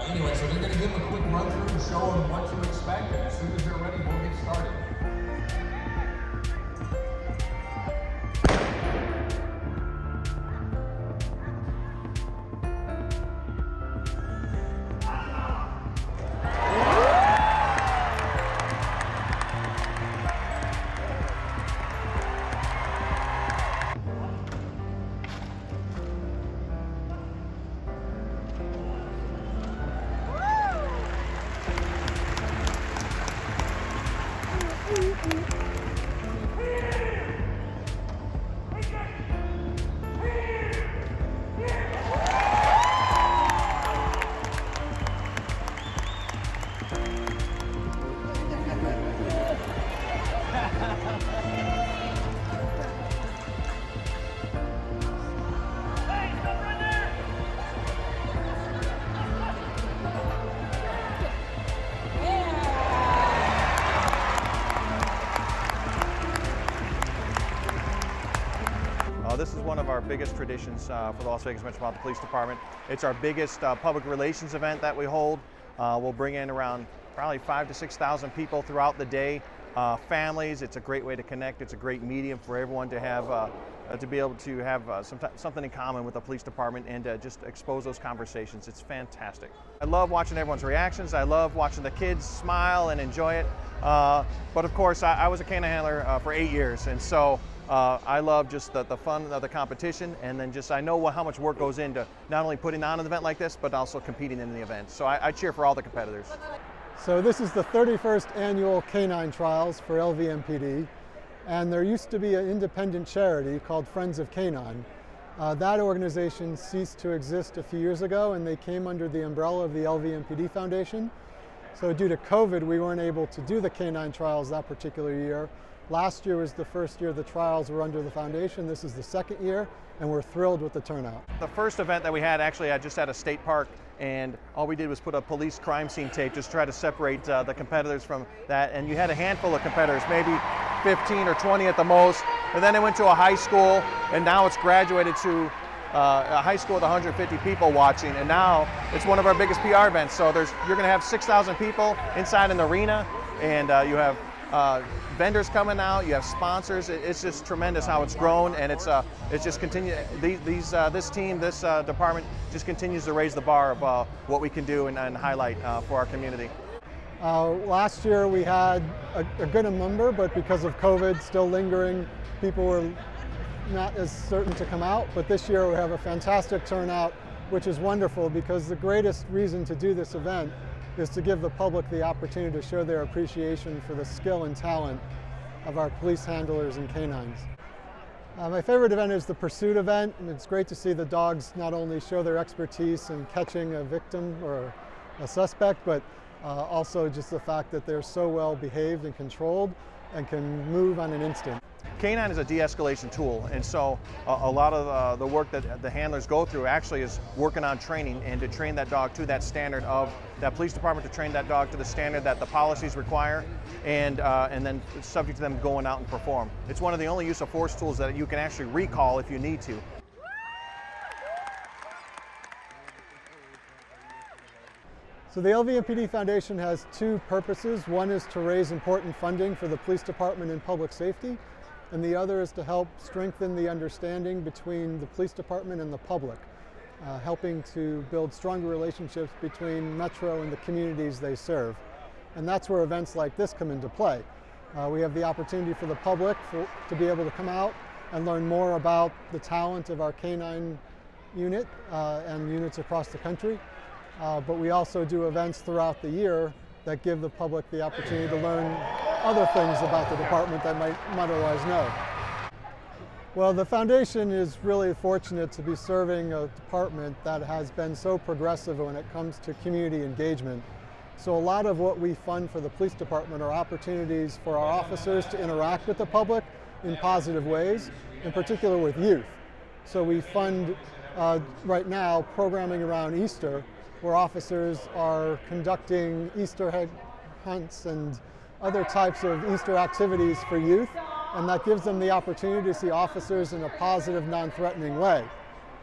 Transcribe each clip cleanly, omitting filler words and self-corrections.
Anyway, so they're going to give them a quick run through and show them what to expect. And as soon as they're ready, we'll get started. This is one of our biggest traditions for the Las Vegas Metropolitan Police Department. It's our biggest public relations event that we hold. We'll bring in around probably 5,000 to 6,000 people throughout the day. Families, it's a great way to connect. It's a great medium for everyone to have, to be able to have something in common with the police department and just expose those conversations. It's fantastic. I love watching everyone's reactions. I love watching the kids smile and enjoy it. But of course, I was a canine handler for 8 years, and so I love just the fun of the competition, and then just I know how much work goes into not only putting on an event like this, but also competing in the event. So I cheer for all the competitors. So this is the 31st annual K-9 trials for LVMPD, and there used to be an independent charity called Friends of K-9. That organization ceased to exist a few years ago, and they came under the umbrella of the LVMPD Foundation. So due to COVID, we weren't able to do the K-9 trials that particular year. Last year was the first year the trials were under the foundation. This is the second year, and we're thrilled with the turnout. The first event that we had actually just at a state park, and all we did was put a police crime scene tape, just try to separate the competitors from that. And you had a handful of competitors, maybe 15 or 20 at the most. And then it went to a high school, and now it's graduated to a high school with 150 people watching, and now it's one of our biggest PR events. So you're going to have 6,000 people inside an arena, and you have vendors coming out, you have sponsors. It's just tremendous how it's grown, and it's just continue. This team, this department, just continues to raise the bar of what we can do and highlight for our community. Last year we had a good number, but because of COVID still lingering, people were not as certain to come out. But this year we have a fantastic turnout, which is wonderful, because the greatest reason to do this event is to give the public the opportunity to show their appreciation for the skill and talent of our police handlers and canines. My favorite event is the pursuit event. It's great to see the dogs not only show their expertise in catching a victim or a suspect, but also just the fact that they're so well behaved and controlled and can move on an instant. K-9 is a de-escalation tool, and so a lot of the work that the handlers go through actually is working on training, and to train that dog to that standard of that police department, to train that dog to the standard that the policies require, and then it's subject to them going out and perform. It's one of the only use of force tools that you can actually recall if you need to. So the LVMPD Foundation has two purposes. One is to raise important funding for the police department and public safety, and the other is to help strengthen the understanding between the police department and the public, helping to build stronger relationships between Metro and the communities they serve. And that's where events like this come into play. We have the opportunity for the public to be able to come out and learn more about the talent of our K-9 unit and units across the country. But we also do events throughout the year that give the public the opportunity to learn other things about the department that might otherwise know. Well, the foundation is really fortunate to be serving a department that has been so progressive when it comes to community engagement. So a lot of what we fund for the police department are opportunities for our officers to interact with the public in positive ways, in particular with youth. So we fund right now programming around Easter, where officers are conducting Easter egg hunts and other types of Easter activities for youth, and that gives them the opportunity to see officers in a positive, non-threatening way.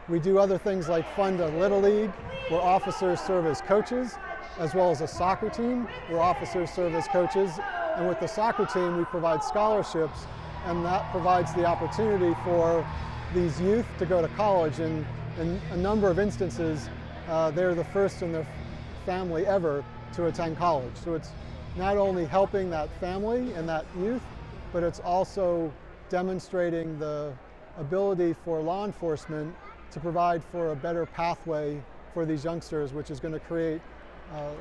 We do other things like fund a Little League, where officers serve as coaches, as well as a soccer team, where officers serve as coaches. And with the soccer team, we provide scholarships, and that provides the opportunity for these youth to go to college. And in a number of instances, they're the first in their family ever to attend college. So it's not only helping that family and that youth, but it's also demonstrating the ability for law enforcement to provide for a better pathway for these youngsters, which is going to create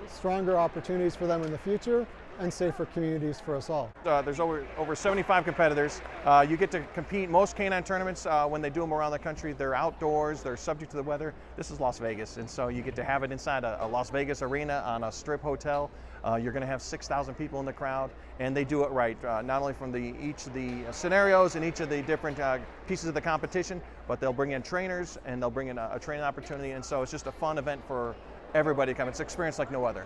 stronger opportunities for them in the future and safer communities for us all. There's over 75 competitors. You get to compete. Most K-9 tournaments, when they do them around the country, they're outdoors, they're subject to the weather. This is Las Vegas, and so you get to have it inside a Las Vegas arena on a strip hotel. You're going to have 6,000 people in the crowd, and they do it right, not only from each of the scenarios and each of the different pieces of the competition, but they'll bring in trainers and they'll bring in a training opportunity, and so it's just a fun event for everybody to come. It's an experience like no other.